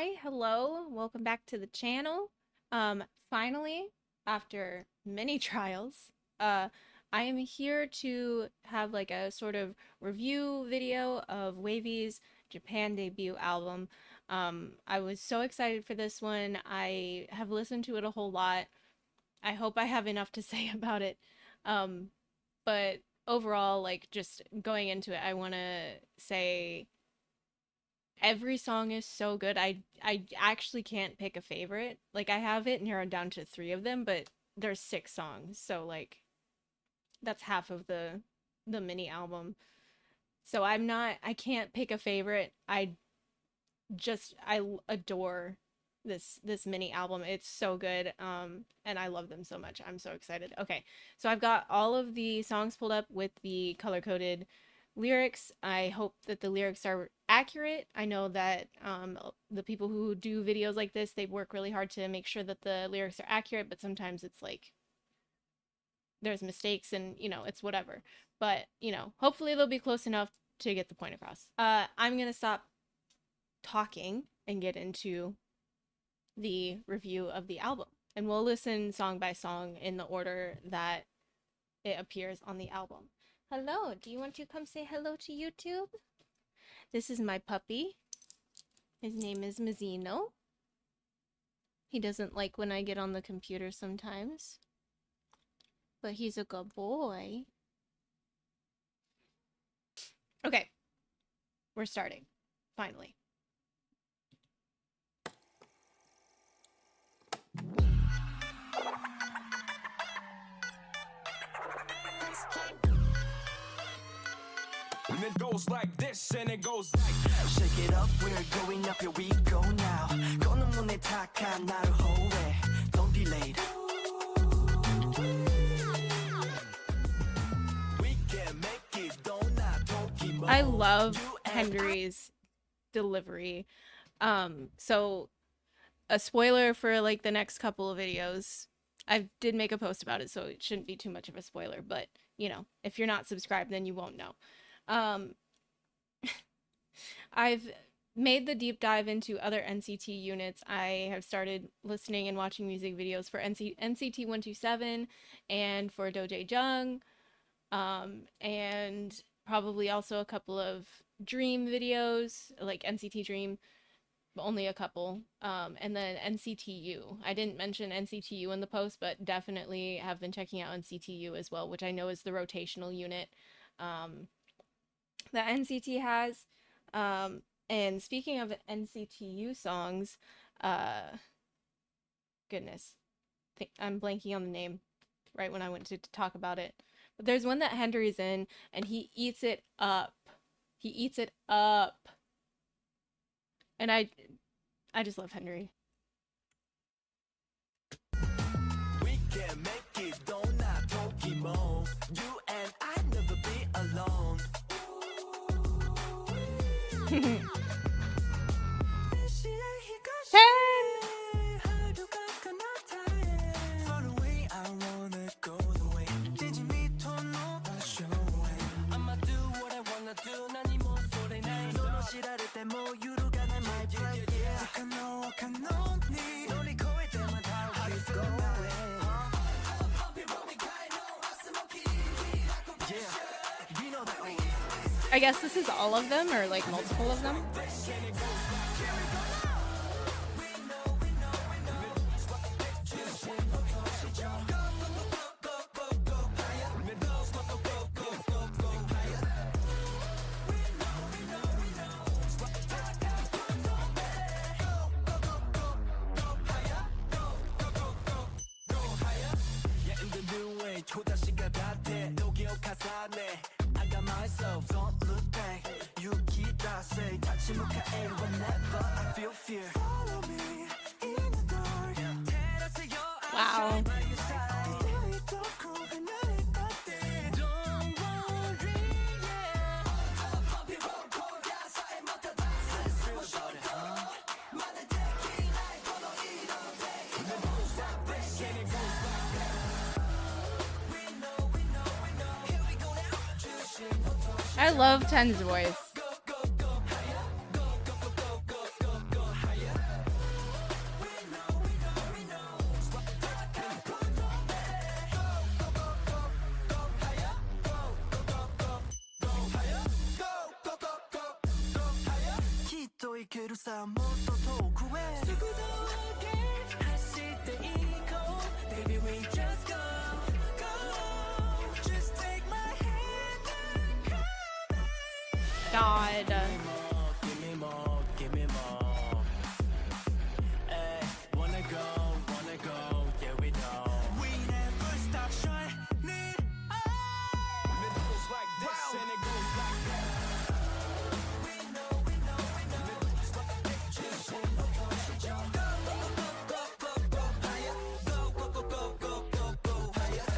Hi, hello, welcome back to the channel. Finally, after many trials, uh, I am here to have like a sort of review video of WayV's Japan debut album. I was so excited for this one. I have listened to it a whole lot. I hope I have enough to say about it. Um, but overall, like just going into it, I want to say every song is so good. I actually can't pick a favorite. Like I have it narrowed down to 3 of them, but there's 6 songs. So like that's half of the mini album. So I can't pick a favorite. I adore this mini album. It's so good. And I love them so much. I'm so excited. Okay. So I've got all of the songs pulled up with the color-coded lyrics. I hope that the lyrics are accurate. I know that the people who do videos like this, they work really hard to make sure that the lyrics are accurate, but sometimes it's like there's mistakes and, it's whatever. But, hopefully they'll be close enough to get the point across. I'm going to stop talking and get into the review of the album. And we'll listen song by song in the order that it appears on the album. Hello, do you want to come say hello to YouTube? This is my puppy. His name is Mazzino. He doesn't like when I get on the computer sometimes, but he's a good boy. Okay, we're starting, finally. And it goes like this, and it goes like Shake it up, we're going up, here we go now. 거는 눈에 탁한 나를 호해. Don't be late. We can make it, don't not talk. I love Henry's delivery. So a spoiler for like the next couple of videos. I did make a post about it, so it shouldn't be too much of a spoiler, but if you're not subscribed, then you won't know. I've made the deep dive into other NCT units. I have started listening and watching music videos for NCT 127 and for Dojae Jung, and probably also a couple of Dream videos, like NCT Dream, but only a couple, and then NCTU. I didn't mention NCTU in the post, but definitely have been checking out NCTU as well, which I know is the rotational unit that NCT has. And speaking of NCTU songs, goodness, I'm blanking on the name right when I went to talk about it. But there's one that Henry's in, and he eats it up. He eats it up. And I just love Henry. We can make it, don't not talk. You and I never be alone. I guess this is all of them, or like multiple of them. I got myself, don't look back. You keep that say, touch him whenever I feel fear. Follow me in the dark. Wow. I love Ten's voice. 위로 쌓은 모토 토크에 수고도하게 하실 때 이거 Baby we just go Just take my hand and come God. Give me more, give me more. Ay, wanna go, yeah we know. We never stop shining. It goes like this and it goes like that. We know, we know, we know. Just go, go, go, go, go, higher. Go, go, go, go, go, go, go, higher.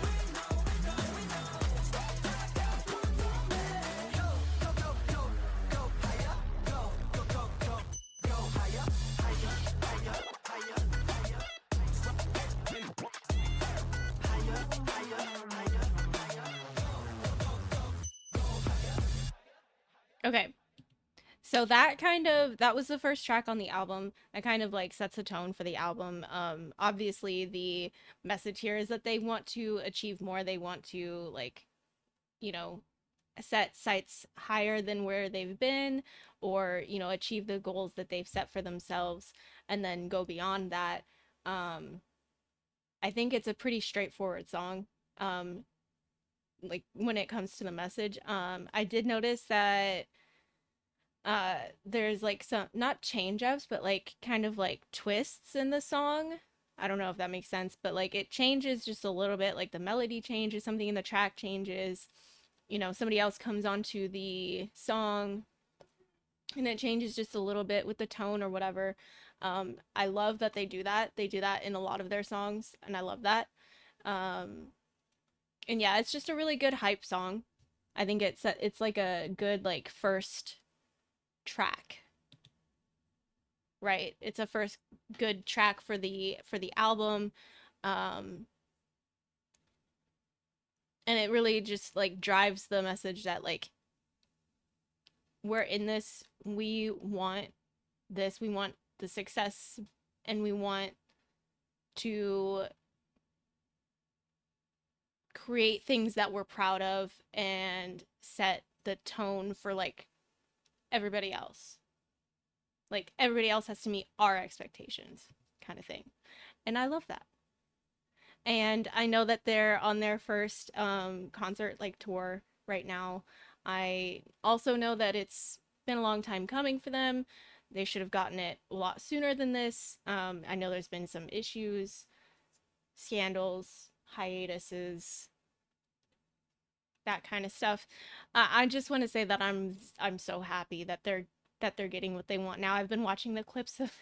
We know, we know, we know. Go, go, go, go, go higher. Go, go, go, go, go higher, higher, higher, higher, higher. Okay. So that was the first track on the album. That kind of like sets a tone for the album. Obviously the message here is that they want to achieve more. They want to like, you know, set sights higher than where they've been, or, you know, achieve the goals that they've set for themselves and then go beyond that. I think it's a pretty straightforward song. Like when it comes to the message. I did notice that there's like some, not change ups, but like kind of like twists in the song. I don't know if that makes sense, but like it changes just a little bit, like the melody changes, something in the track changes, you know, somebody else comes onto the song and it changes just a little bit with the tone or whatever. I love that they do that. They do that in a lot of their songs, and I love that. And yeah, it's just a really good hype song. I think it's like a good like first track. Right? It's a first good track for the album. And it really just like drives the message that like we're in this, we want this, we want the success, and we want to create things that we're proud of and set the tone for like everybody else. Like everybody else has to meet our expectations, kind of thing. And I love that. And I know that they're on their first concert like tour right now. I also know that it's been a long time coming for them. They should have gotten it a lot sooner than this. I know there's been some issues, scandals, hiatuses, that kind of stuff. I just want to say that I'm so happy that they're getting what they want now. I've been watching the clips of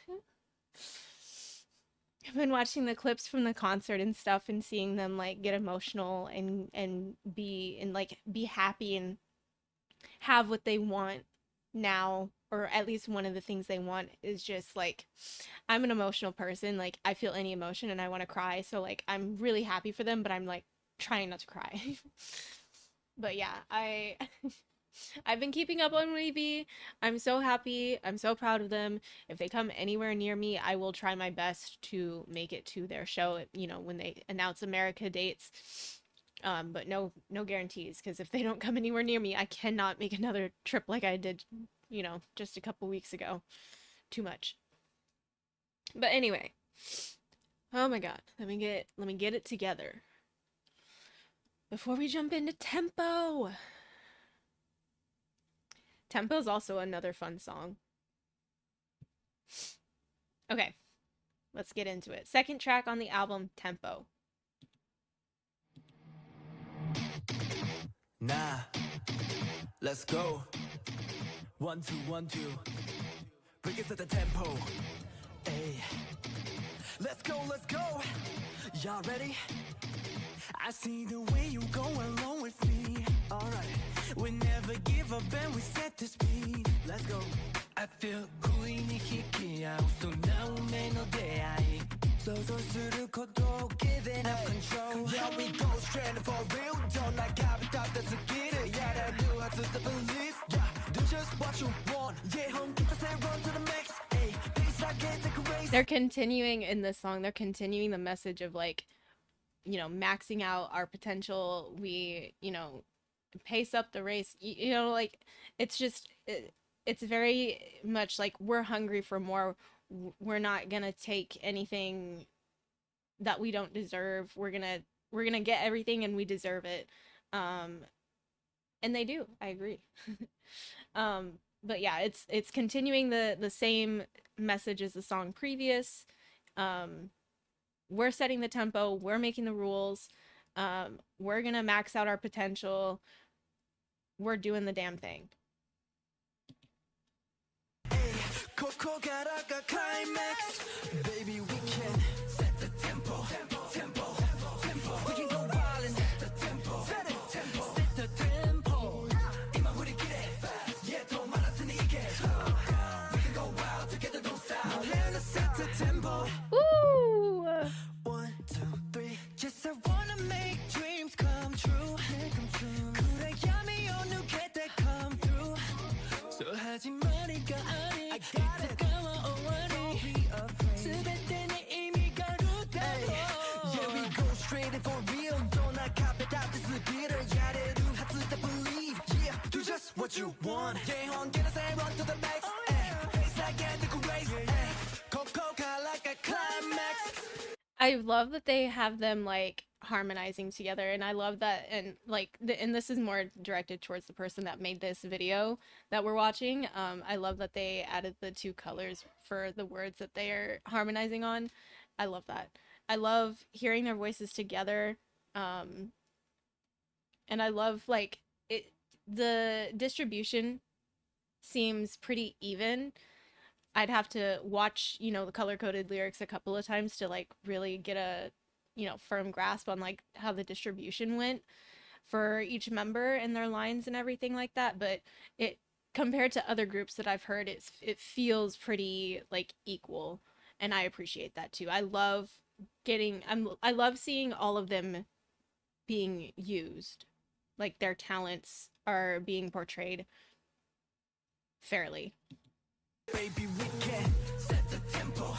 I've been watching the clips from the concert and stuff, and seeing them like get emotional and be happy and have what they want now, or at least one of the things they want is just like, I'm an emotional person, like I feel any emotion and I want to cry, so like I'm really happy for them, but I'm like trying not to cry. But yeah, I've been keeping up on WayV. I'm so happy. I'm so proud of them. If they come anywhere near me, I will try my best to make it to their show, you know, when they announce America dates. But no guarantees, because if they don't come anywhere near me, I cannot make another trip like I did, you know, just a couple weeks ago. Too much. But anyway. Oh my god. Let me get it together. Before we jump into Tempo. Tempo is also another fun song. Okay, let's get into it. Second track on the album, Tempo. Nah, let's go. 1, 2, 1, 2. Break it at the tempo. Ay. Let's go, let's go. Y'all ready? I see the way you go along with me. Alright, we never give up and we set the speed. Let's go. I feel 구인이 희귀야 또 나음의 너 대하이 소소스르고도 giving up control. Yeah, we go straight for real. Don't like how we thought that's a kid. Yeah, that knew how to believe. Yeah, do just what you want. Yeah, home keep us and run to the max. Hey, peace I can't take a race. They're continuing in this song, they're continuing the message of like, you know, maxing out our potential. We, you know, pace up the race. You know, like it's just it's very much like we're hungry for more. We're not gonna take anything that we don't deserve. We're gonna get everything and we deserve it. Um, and they do. I agree. But yeah, it's continuing the same message as the song previous. Um, we're setting the tempo, we're making the rules. We're gonna max out our potential. We're doing the damn thing. Coco Garaga climax. Baby, we can set the tempo. We can go wild and set the tempo. Set the tempo. 이만 우리끼리 yeah, 더 많았으니까. We can go wild together, don't stop. Now let's set the tempo. Ooh. 1, 2, 3. Just I wanna make dreams come true. 그래야미 어느게 때 come through. So 하지 말니까 아니. I got it. Don't be afraid. 쓰레 내 의미가 루다로. Yeah, we go straight and for real. Don't cap it out. This is bitter. 야래로 하트 that believe. Yeah, do just what you want. Yeah, on get us and run to the max. It's like a nickel race. Coco like a climax. I love that they have them like harmonizing together, and I love that. And like and this is more directed towards the person that made this video that we're watching. I love that they added the two colors for the words that they are harmonizing on. I love that. I love hearing their voices together. And I love like it, the distribution seems pretty even. I'd have to watch, the color coded lyrics a couple of times to like really get a, firm grasp on like how the distribution went for each member and their lines and everything like that. But it, compared to other groups that I've heard, it feels pretty like equal, and I appreciate that too. I love I love seeing all of them being used, like their talents are being portrayed fairly. Baby, we can set the tempo.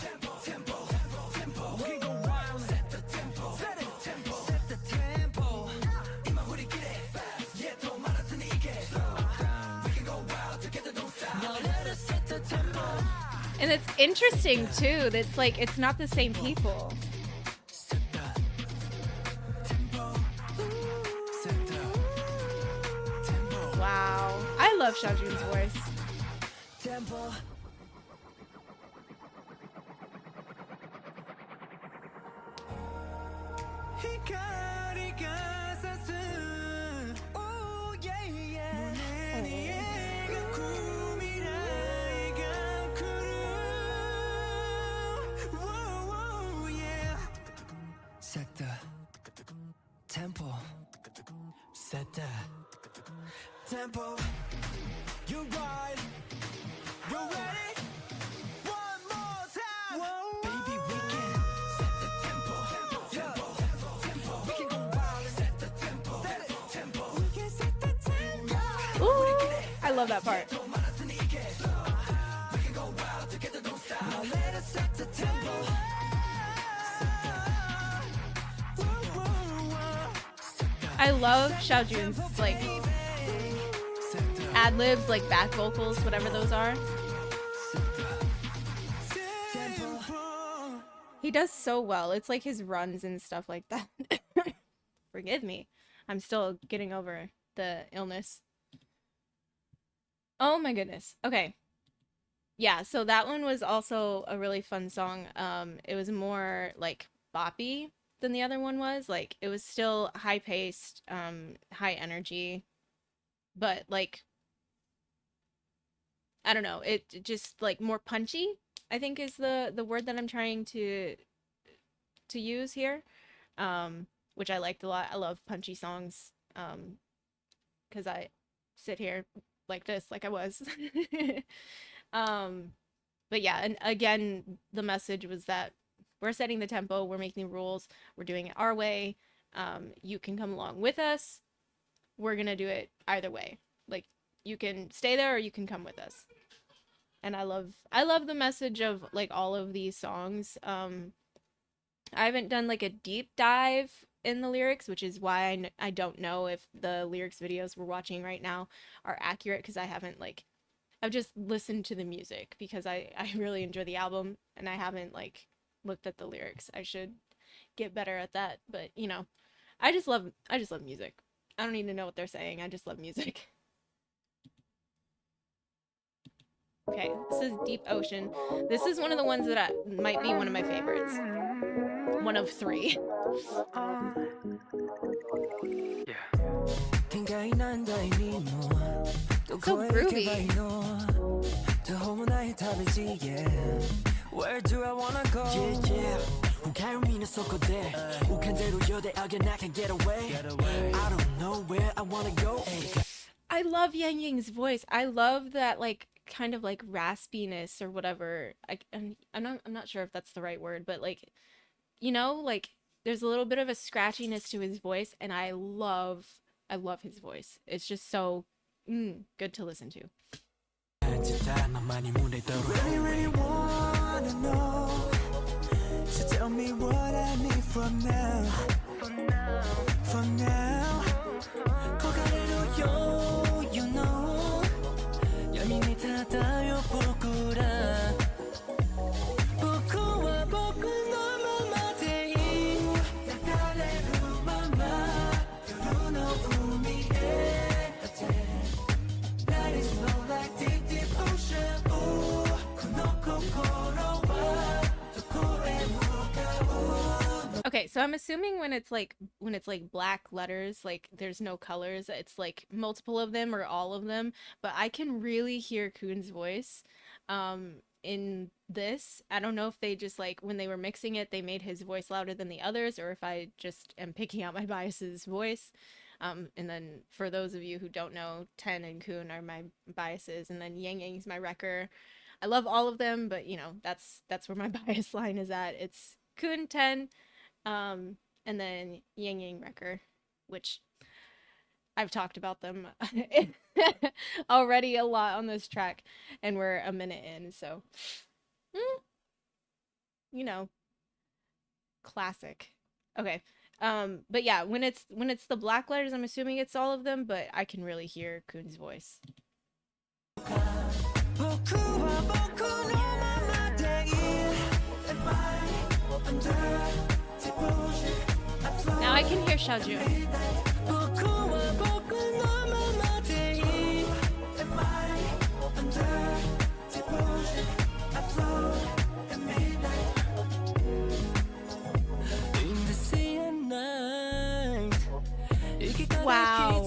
We can go wild, set the tempo. Set the tempo. 이만 우리끼리 yeah, 더 많았으니까. We can go wild together, don't stop. Now let us set the tempo. And it's interesting too. That's like it's not the same people. Set the tempo. Set the tempo. Wow, I love Xiaojun's voice. Tempo. 히카리가 샀은 oh yeah yeah 네가 꿈이라이가 그루 whoa yeah set the tempo set the tempo you're right you're ready one more time baby we can set the tempo we can go wild and set the tempo we can set the tempo Ooh, I love that part. we can go wild together don't stop now let us set the tempo I love Xiaojun's like ad libs, like back vocals, whatever those are. He does so well. It's like his runs and stuff like that. Forgive me. I'm still getting over the illness. Oh my goodness. Okay. Yeah, so that one was also a really fun song. It was more like boppy than the other one was. Like it was still high paced, high energy, but like I don't know, it just like more punchy, I think is the word that I'm trying to use here. Which I liked a lot. I love punchy songs. Because I sit here like this, like I was. But yeah, and again, the message was that we're setting the tempo, we're making the rules, we're doing it our way. You can come along with us. We're gonna do it either way. Like you can stay there or you can come with us. And I love the message of like all of these songs. I haven't done like a deep dive in the lyrics, which is why I don't know if the lyrics videos we're watching right now are accurate, because I haven't like I've just listened to the music because I really enjoy the album and I haven't like looked at the lyrics. I should get better at that, but you know, I just love music. I don't need to know what they're saying. I just love music. Okay, this is Deep Ocean. This is one of the ones that might be one of my favorites. One of three. So groovy. Where do I wanna go? Yeah, yeah. Who carry me so good there? Who can do your day again? I can get away. I don't know where I wanna go. I love Yang Ying's voice. I love that like kind of like raspiness or whatever. I'm not sure if that's the right word, but like you know, like there's a little bit of a scratchiness to his voice, and I love his voice. It's just so good to listen to. Really, really wanna know. So tell me what I need from now. From now. You know. 야민이 닫아요 보구라. 보구와 보구 너무나 대인. 나가래 루마마. 유루노 우미에. Night is low like deep, deep ocean. Ooh, kunoko korowa. Dokoe muka. Okay, so I'm assuming when it's like black letters, like there's no colors, it's like multiple of them or all of them, but I can really hear Kun's voice in this. I don't know if they just like when they were mixing it, they made his voice louder than the others, or if I just am picking out my bias's voice. And then for those of you who don't know, Ten and Kun are my biases, and then Yang Yang's my wrecker. I love all of them, but you know, that's where my bias line is at. It's Kun, Ten, and then Yang Yang Wrecker, which I've talked about them already a lot on this track, and we're a minute in, so you know, classic. Okay. But yeah, when it's the black letters, I'm assuming it's all of them, but I can really hear Kun's voice. Now I can hear Xiaojun. Wow.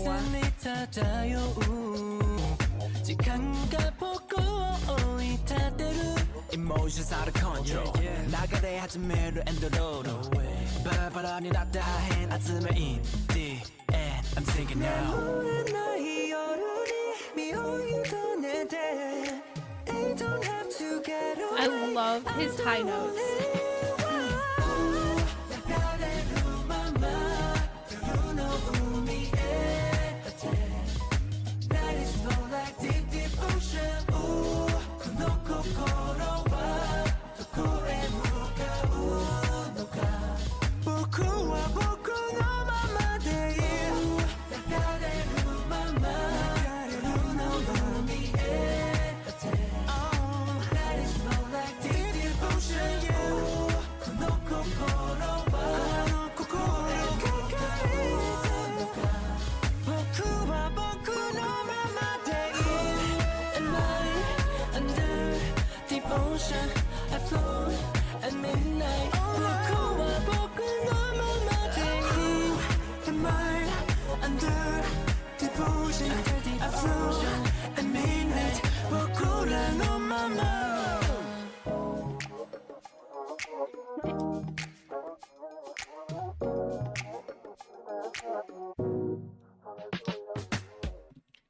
Emotions out of control. 나가래 하지 매를 엔더로로. 바라바라니 나다 한 아침에 in the end. I'm thinking now. I love his high notes.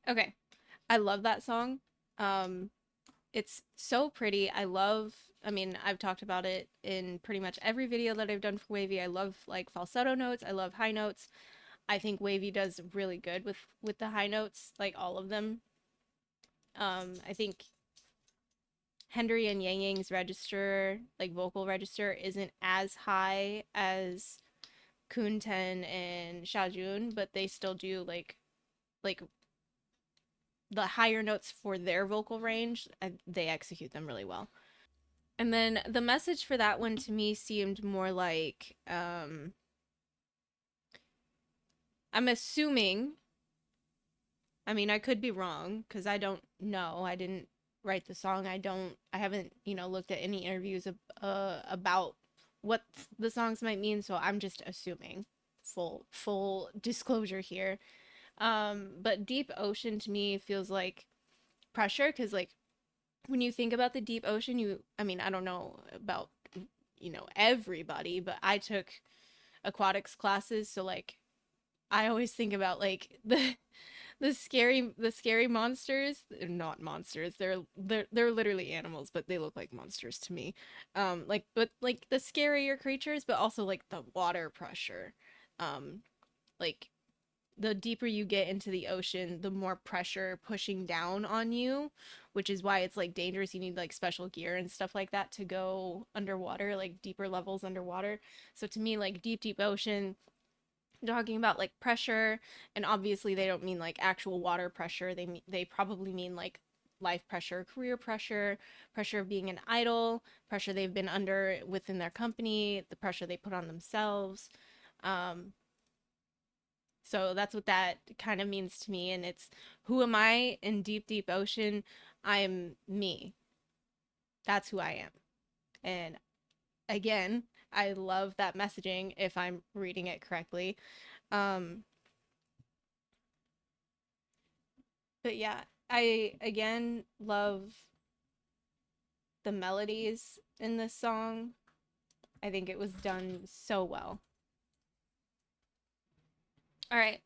Okay. I love that song. It's so pretty. I mean, I've talked about it in pretty much every video that I've done for WayV. I love like falsetto notes. I love high notes. I think WayV does really good with the high notes, like all of them. I think Henry and Yang Yang's register, like vocal register, isn't as high as Kun Ten and Xiaojun, but they still do like the higher notes for their vocal range, they execute them really well. And then the message for that one to me seemed more like, I'm assuming, I mean, I could be wrong because I don't know. I didn't write the song. I haven't, looked at any interviews about what the songs might mean, so I'm just assuming. Full disclosure here. But deep ocean to me feels like pressure, because like when you think about the deep ocean, I mean, I don't know about, everybody, but I took aquatics classes, so like I always think about like the scary monsters. They're not monsters. They're literally animals, but they look like monsters to me. But like the scarier creatures, but also like the water pressure. Like the deeper you get into the ocean, the more pressure pushing down on you, which is why it's like dangerous. You need like special gear and stuff like that to go underwater, like deeper levels underwater. So to me, like deep ocean, talking about like pressure, and obviously they don't mean like actual water pressure. They probably mean like life pressure, career pressure, pressure of being an idol, pressure they've been under within their company, the pressure they put on themselves. So that's what that kind of means to me. And it's, who am I in deep ocean? I'm me. That's who I am. And again, I love that messaging if I'm reading it correctly. But yeah, I again love the melodies in this song. I think it was done so well. All right.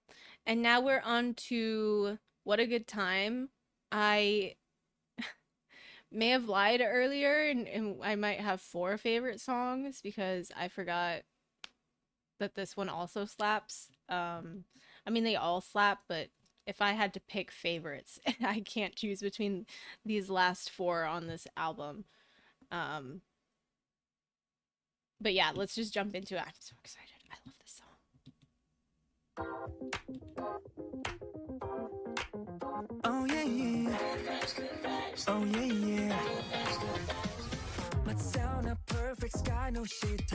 And now we're on to What a Good Time. I may have lied earlier, and I might have 4 favorite songs because I forgot that this one also slaps. I mean, they all slap, but if I had to pick favorites, I can't choose between these last 4 on this album. But yeah, let's just jump into it. I'm so excited. I love this song. Oh yeah, yeah. Oh yeah, yeah. Let's sound a perfect sky, no shit,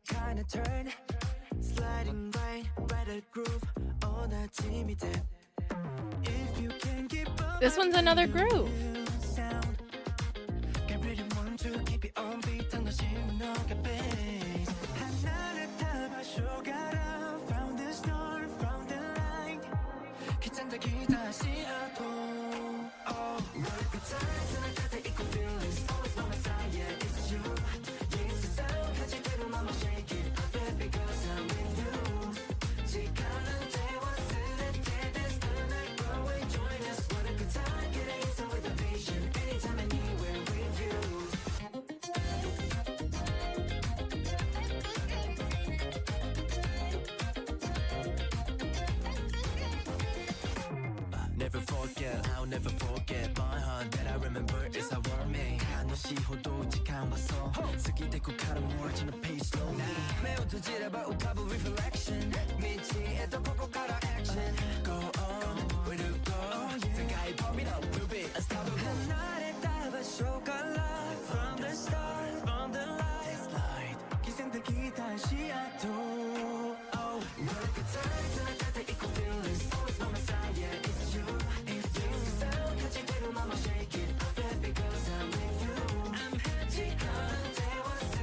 kind of turn. Sliding right a groove on a Jimmy dip. If you can keep up, This one's another groove. sound. Get ready, one, two, keep it on beat, and the shimmer no get bass. 하나를 타봐, 쇼가라, found the star, found the light. 귀찮다 다시 하고. Oh, 너의 그 time, 곁에 있고 feelings, always by my side, yeah, it's you. Yeah, it's the sound, 같이 들으면 I'ma shake it, baby, because I'm with you. 시간은 태웠을 때, this the night, go and join us. What a good time, getting so with a vision, anytime, anywhere with you. Never forget, I'll never forget my heart that I remember is how warm me. 한없이 호도직한 와서 쓰기대고 가라모어진 a page slowly. 매우 두지러봐 우타부 reflection. 미치에도 보고 가라 action. Go on, where to go? 생각이 pump it up, we'll be unstoppable. 하늘에 따라 쇼갈라 from the start, from the light. 기생되기 다시 하도. Oh, 너의 그 time, 곁에 있고 feelings, always by my side, yeah, it's you. It's you. sound, 같이 들으면 I'ma shake it, baby, because I'm with you. I'm happy, 태웠을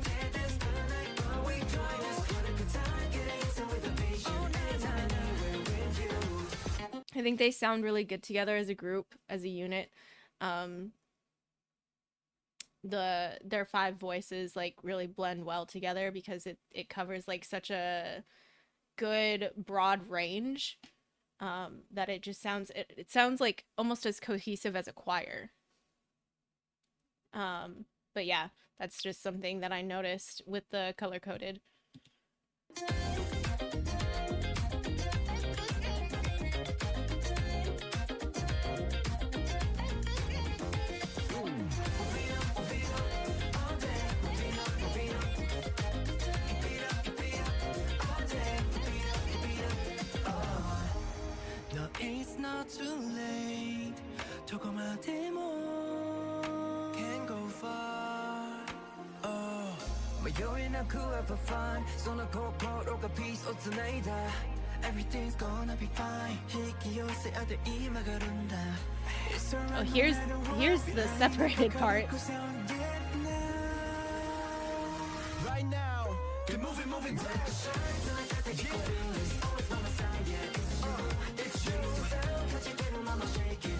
때, this the night, go we join us. What a good time, getting so with a vision, anytime, anywhere with you. I think they sound really good together as a group, as a unit. Their 5 voices like really blend well together because it covers like such a good broad range, that it just sounds, it sounds like almost as cohesive as a choir. But yeah, that's just something that I noticed with the color coded. No, it's not too late. But you're in a cool for fun So no kokoro ga peace otsunaida Everything's gonna be fine Hikiyose ade ima garunda Oh, here's the separated part. Right now, get moving, moving. It's you. Mama, shake it.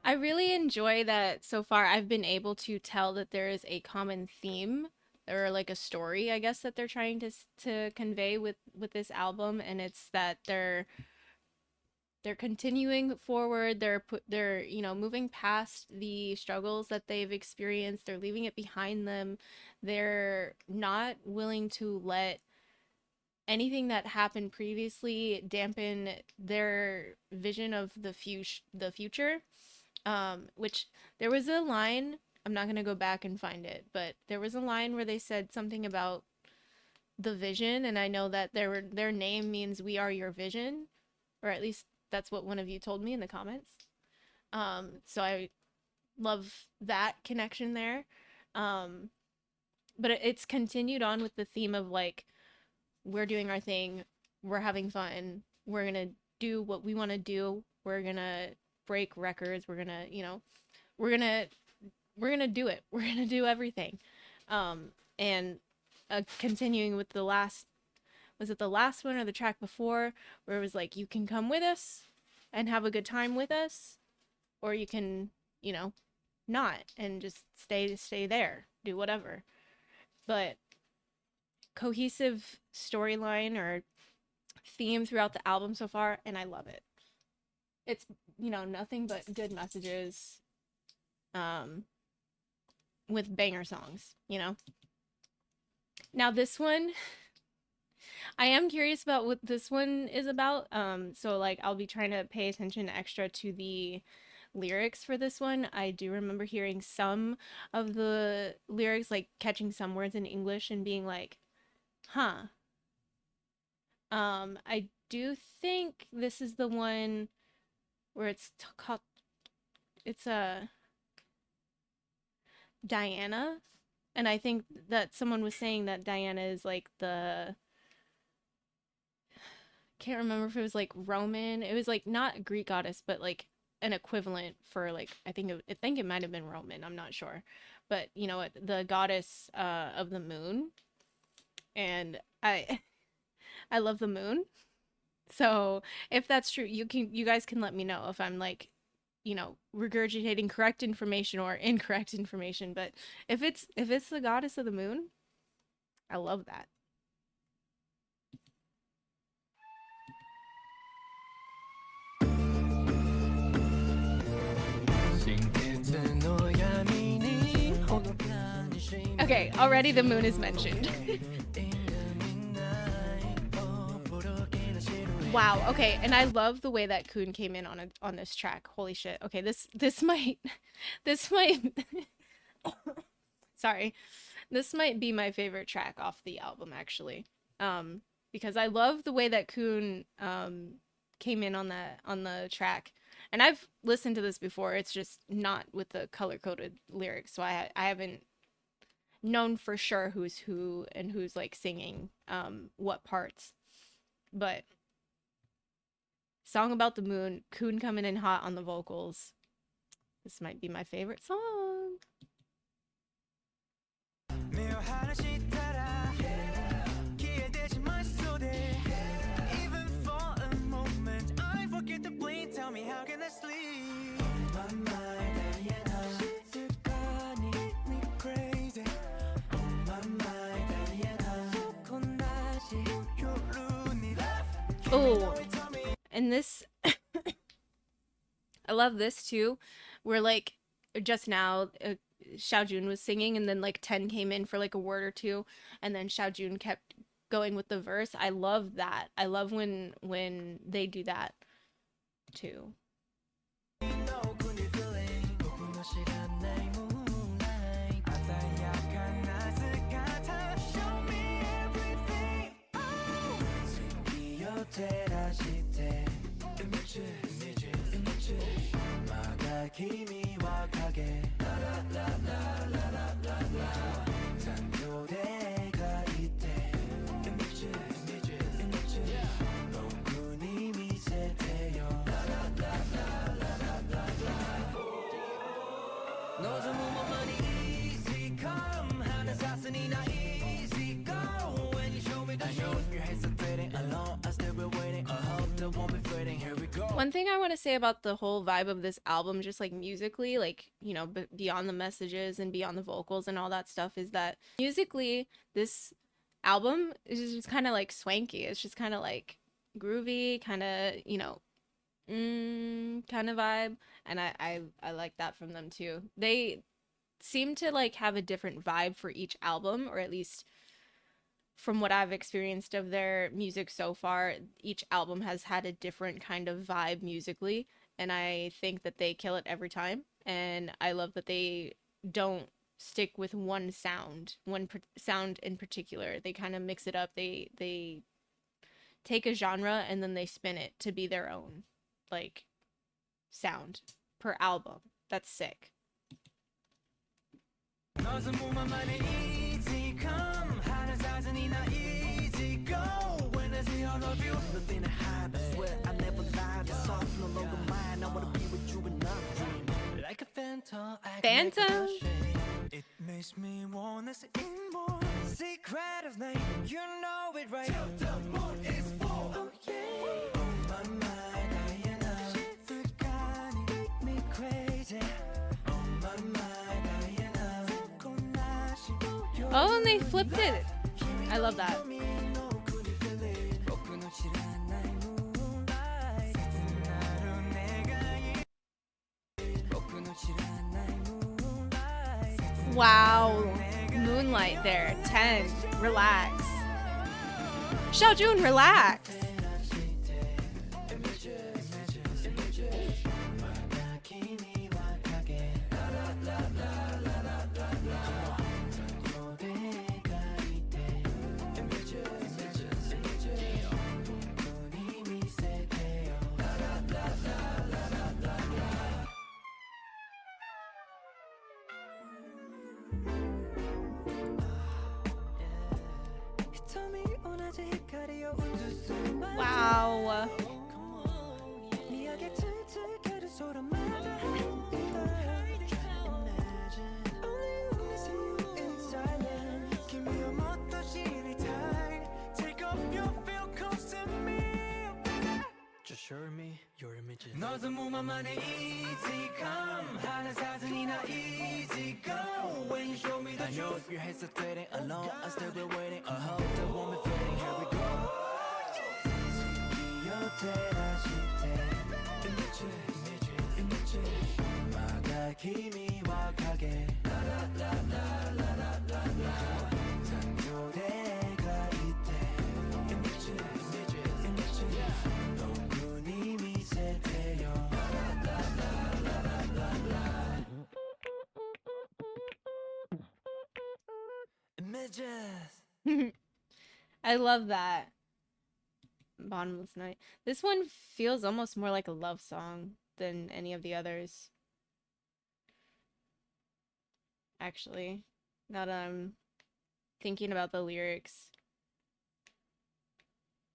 I really enjoy that so far. I've been able to tell that there is a common theme or like a story, I guess, that they're trying to convey with this album, and it's that they're continuing forward. They're moving past the struggles that they've experienced. They're leaving it behind them. They're not willing to let anything that happened previously dampen their vision of the future. Which there was a line, I'm not gonna go back and find it, but there was a line where they said something about the vision, and I know that their name means we are your vision, or at least that's what one of you told me in the comments. So I love that connection there. But it's continued on with the theme of like, we're doing our thing, we're having fun, we're gonna do what we want to do, we're gonna break records, we're gonna we're gonna do it, we're gonna do everything. And continuing with the last, was it the last one or the track before, where it was like, you can come with us and have a good time with us, or you can not, and just stay there, do whatever. But cohesive storyline or theme throughout the album so far, and I love it. It's nothing but good messages, with banger songs. Now this one, I am curious about what this one is about. So like I'll be trying to pay attention extra to the lyrics for this one. I do remember hearing some of the lyrics, like catching some words in English and being like, huh. I do think this is the one where it's called, it's a Diana, and I think that someone was saying that Diana is like the, can't remember if it was like Roman, it was like not a Greek goddess, but like an equivalent for like, I think it might have been Roman, I'm not sure, but the goddess of the moon, and I I love the moon. So if that's true, you guys can let me know if I'm like, regurgitating correct information or incorrect information. But if it's the goddess of the moon, I love that. Okay, already the moon is mentioned. Wow. Okay, and I love the way that Kun came in on this track. Holy shit. Okay, this might sorry. This might be my favorite track off the album actually. Because I love the way that Kun came in on the track. And I've listened to this before. It's just not with the color-coded lyrics. So I haven't known for sure who's who and who's like singing what parts. But song about the moon, Kun coming in hot on the vocals. This might be my favorite song. Tell me how can I sleep? Oh, and this I love this too. We're like, just now Xiaojun was singing, and then like 10 came in for like a word or two, and then Xiaojun kept going with the verse. I love that. I love when they do that too. One thing I want to say about the whole vibe of this album, just like musically, like, you know, beyond the messages and beyond the vocals and all that stuff, is that musically, this album is just kind of like swanky. It's just kind of like groovy, kind of, you know, kind of vibe. And I like that from them too. They seem to like have a different vibe for each album, or at least from what I've experienced of their music so far, each album has had a different kind of vibe musically, and I think that they kill it every time. And I love that they don't stick with one sound, sound in particular. They kind of mix it up. They take a genre and then they spin it to be their own, like, sound per album. That's sick. Phantom? It makes me wanna see more. Secret of night, you know it right. Till the moon is full. Oh yeah. Oh my mind, Diana. She's the kind that make me crazy. Oh my mind, Diana. Oh, and they flipped it. I love that. Wow. Moonlight there. 10. Relax. Xiaojun, relax. Wow. Just show me your images. 너도 몸만의 easy come. 하는 사진이나 easy go. When you show me the truth. I know if you're hesitating alone, I still be waiting. I hope the woman fading. Here we go. 마가 기미와하게. 장조대가 있대. I love that. Bottomless Night. This one feels almost more like a love song than any of the others. Actually, now that I'm thinking about the lyrics.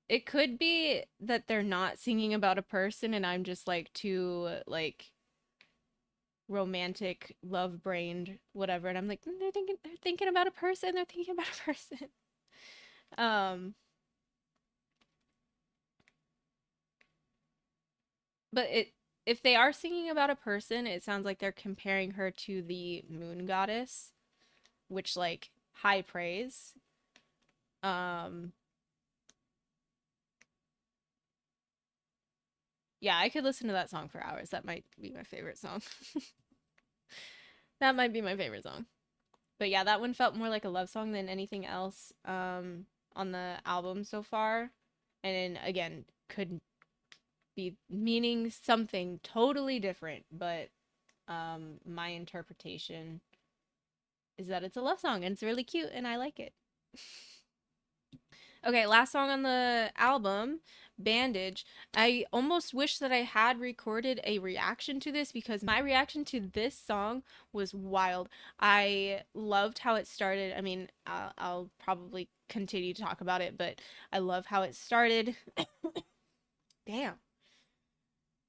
It could be that they're not singing about a person and I'm just like too like romantic, love-brained, whatever, and I'm like, they're thinking about a person, they're thinking about a person. But if they are singing about a person, it sounds like they're comparing her to the moon goddess, which, like, high praise. Yeah, I could listen to that song for hours. That might be my favorite song. That might be my favorite song. But yeah, that one felt more like a love song than anything else on the album so far. And then again, could be meaning something totally different, but my interpretation is that it's a love song and it's really cute and I like it. Okay, last song on the album, Bandage. I almost wish that I had recorded a reaction to this because my reaction to this song was wild. I loved how it started. I mean, I'll probably continue to talk about it, but I love how it started. Damn.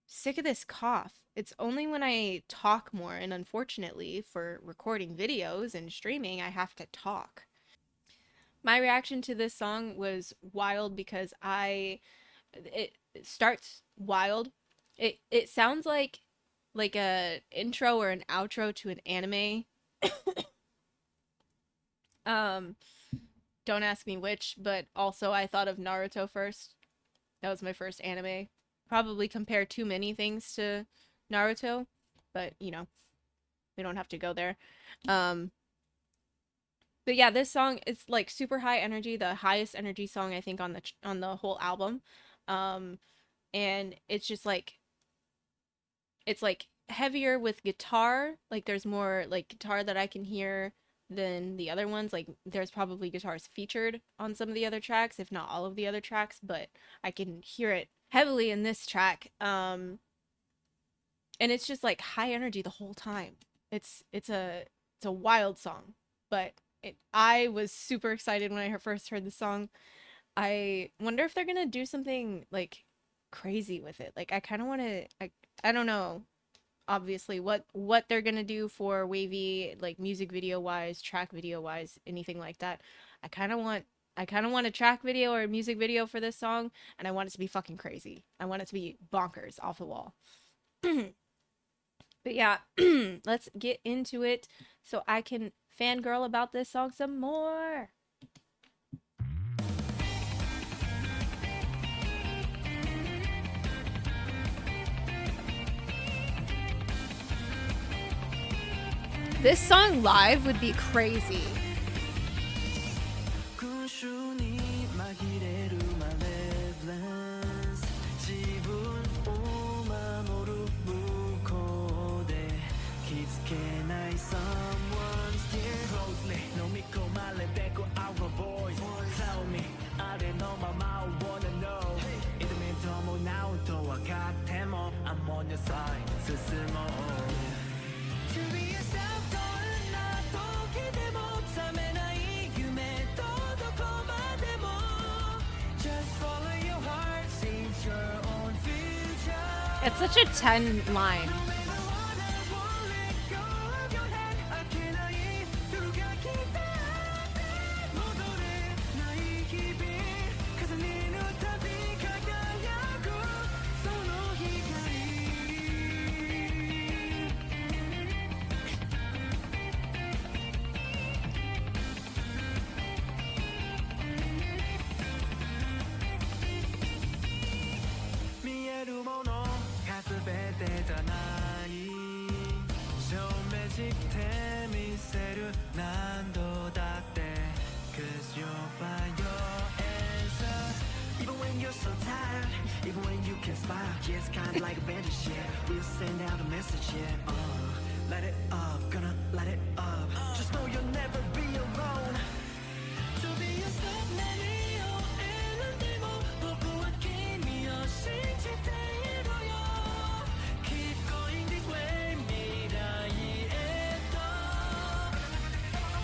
Sick of this cough. It's only when I talk more, and unfortunately, for recording videos and streaming, I have to talk. My reaction to this song was wild because it starts wild. It sounds like a intro or an outro to an anime. Um, don't ask me which, but also I thought of Naruto first. That was my first anime. Probably compare too many things to Naruto, but you know, we don't have to go there. Um, but yeah, this song is like super high energy, the highest energy song I think on the whole album. Um, and it's like heavier with guitar. Like there's more like guitar that I can hear than the other ones. Like there's probably guitars featured on some of the other tracks, if not all of the other tracks, but I can hear it heavily in this track. And it's just like high energy the whole time. It's a wild song, but I was super excited when I first heard the song. I wonder if they're gonna do something like crazy with it. Like I kind of want to. I don't know. Obviously, what they're gonna do for WayV, like music video wise, track video wise, anything like that. I kind of want. I kind of want a track video or a music video for this song, and I want it to be fucking crazy. I want it to be bonkers, off the wall. But yeah, let's get into it so I can fangirl about this song some more. This song live would be crazy. 群衆に紛れるマレブレンス自分を守る向こうで気づけない someone steer closely 飲み込まれてく our voice tell me あれのまま I wanna know いつ目ともなうと分かっても I'm on your side 進もう To be yourself どんな時でも覚めない夢とどこまでも Just follow your heart seize your own future It's such a 10 line. No matter what I won't let go of your hand 飽きない夜が来たって戻れない日々重ねるたび輝くその光 見えるものが全てじゃない証明してみせる何度だって Cause you'll find your answer Even when you're so tired Even when you can smile Yeah, it's kinda like a bandage, yeah We'll send out a message, yeah Light it up, gonna light it up Just know you'll never be alone To be yourself 何を選んでも僕は君を信じているよ Keep going this way 未来へと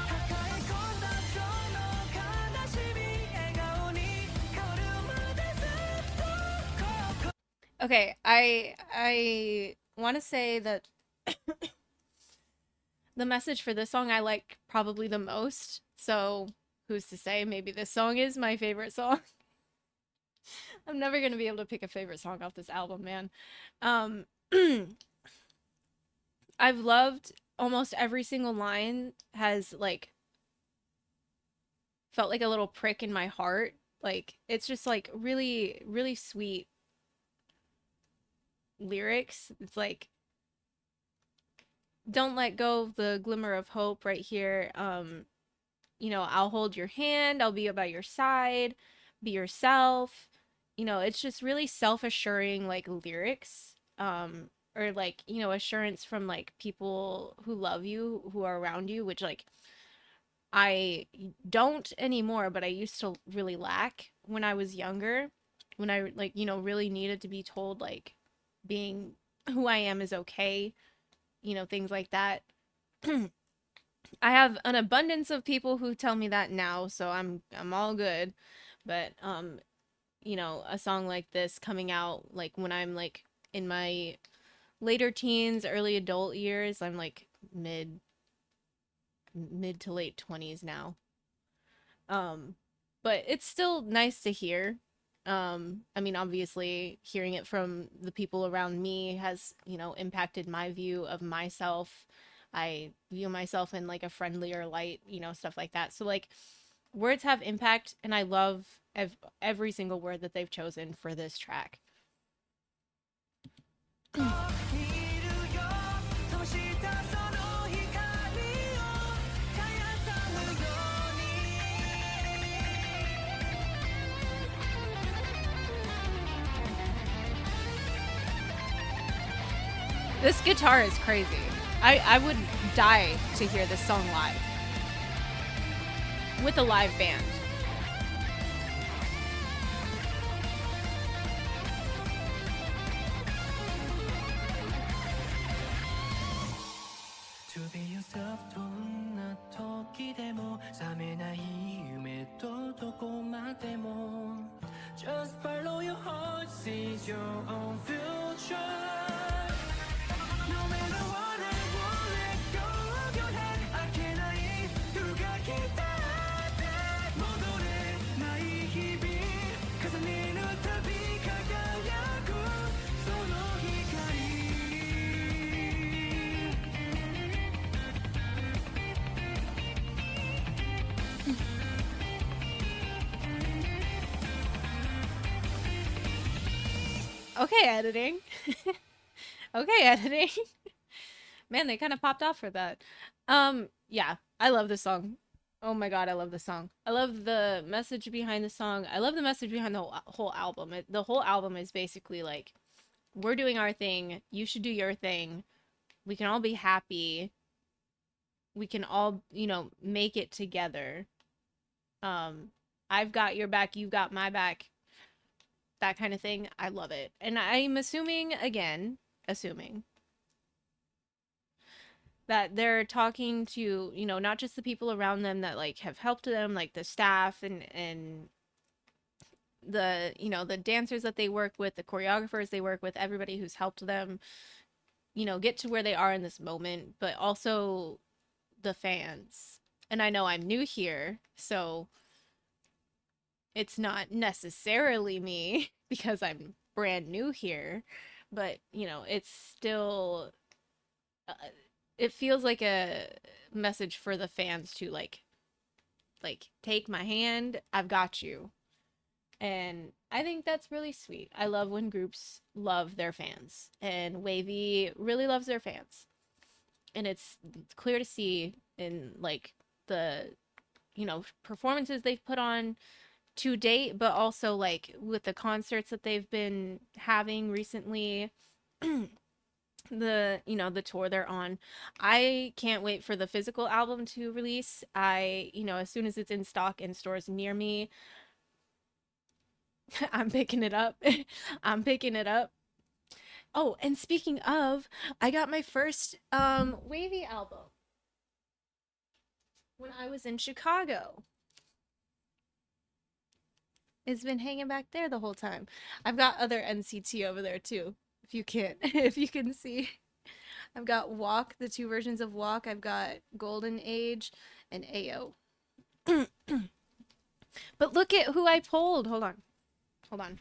抱え込んだその悲しみ笑顔に変わるまでずっとここ Okay, I want to say that the message for this song I like probably the most. So, who's to say maybe this song is my favorite song? I'm never going to be able to pick a favorite song off this album, man. Um I've loved almost every single line has like felt like a little prick in my heart. Like it's just like really really sweet lyrics. It's like don't let go of the glimmer of hope right here. I'll hold your hand, I'll be by your side, be yourself. It's just really self-assuring like lyrics. Or like, assurance from like people who love you, who are around you, which like I don't anymore, but I used to really lack when I was younger, when I like, really needed to be told like being who I am is okay, things like that. I have an abundance of people who tell me that now, so I'm all good. But a song like this coming out like when I'm like in my later teens, early adult years, I'm like mid to late 20s now. Um, but it's still nice to hear. I mean, obviously, hearing it from the people around me has, impacted my view of myself. I view myself in like a friendlier light, stuff like that. So, like, words have impact, and I love every single word that they've chosen for this track. This guitar is crazy. I would die to hear this song live with a live band. To be yourself どんな時でも覚めない夢とどこまでも Just follow your heart, seize your own future No matter what I won't let go of your head 開けない夜が来たって戻れない日々重ねるたび輝くその光 Okay, editing. Okay, editing. Man, they kind of popped off for that. Yeah, I love this song. Oh my god, I love this song. I love the message behind the song. I love the message behind the whole album. The whole album is basically like, we're doing our thing. You should do your thing. We can all be happy. We can all, make it together. Um, I've got your back. You've got my back. That kind of thing. I love it. And I'm assuming, again, assuming that they're talking to, not just the people around them that like have helped them, like the staff and the, the dancers that they work with, the choreographers they work with, everybody who's helped them, get to where they are in this moment, but also the fans. And I know I'm new here, so it's not necessarily me because I'm brand new here, but it's still uh, it feels like a message for the fans to like take my hand, I've got you. And I think that's really sweet. I love when groups love their fans, and WayV really loves their fans. And it's clear to see in like the performances they've put on to date, but also like with the concerts that they've been having recently, the tour they're on. I can't wait for the physical album to release. As soon as it's in stock in stores near me, I'm picking it up. I'm picking it up. Oh, and speaking of, I got my first WayV album when I was in Chicago. It's been hanging back there the whole time. I've got other NCT over there too. If you can if you can see. I've got Walk, the two versions of Walk. I've got Golden Age and AO. But look at who I pulled. Hold on. Hold on.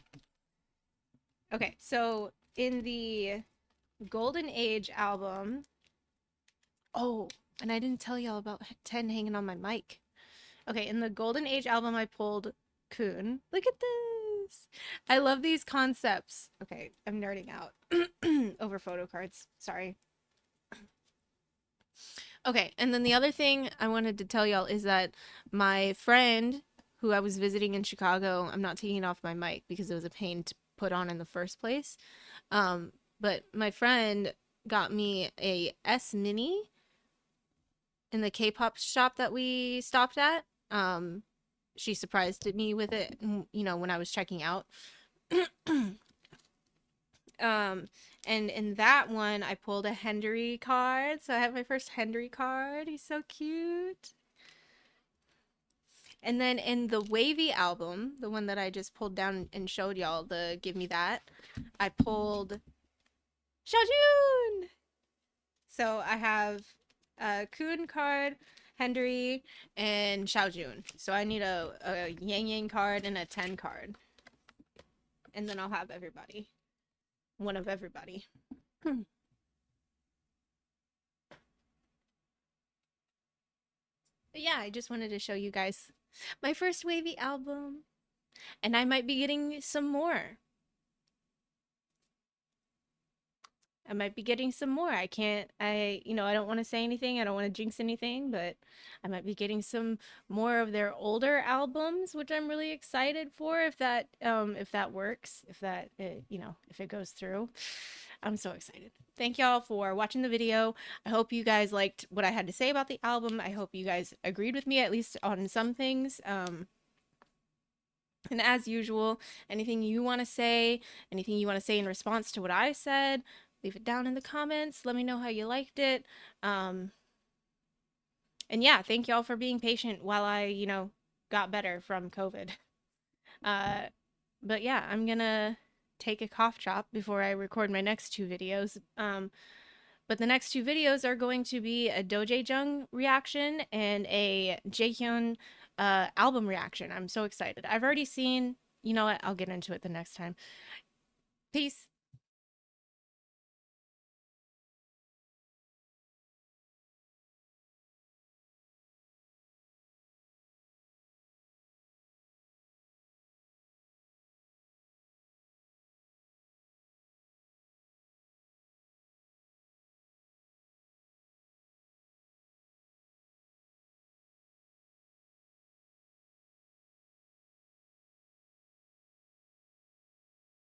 Okay, so in the Golden Age album. Oh, and I didn't tell y'all about 10 hanging on my mic. Okay, in the Golden Age album, I pulled Kun. Look at this. I love these concepts. Okay, I'm nerding out over photo cards. Sorry. Okay, and then the other thing I wanted to tell y'all is that my friend who I was visiting in Chicago, I'm not taking off my mic because it was a pain to put on in the first place. Um, but my friend got me a S Mini in the K-pop shop that we stopped at. She surprised me with it, you know, when I was checking out. Um, and in that one, I pulled a Hendery card. So I have my first Hendery card. He's so cute. And then in the WayV album, the one that I just pulled down and showed y'all, the Give Me That, I pulled Xiaojun. So I have a Kun card, Hendery, and Xiaojun. So I need a Yang Yang card and a 10 card. And then I'll have everybody. One of everybody. But yeah, I just wanted to show you guys my first WayV album. And I might be getting some more. I might be getting some more. I don't want to say anything. I don't want to jinx anything, but I might be getting some more of their older albums, which I'm really excited for if that works, if it goes through. I'm so excited. Thank y'all for watching the video. I hope you guys liked what I had to say about the album. I hope you guys agreed with me at least on some things. And as usual, anything you want to say, anything you want to say in response to what I said, leave it down in the comments. Let me know how you liked it. And yeah, thank y'all for being patient while I, got better from COVID. Uh, but yeah, I'm gonna take a cough drop before I record my next two videos. But the next two videos are going to be a Dojae reaction and a Jaehyun album reaction. I'm so excited. I've already seen, you know what? I'll get into it the next time. Peace.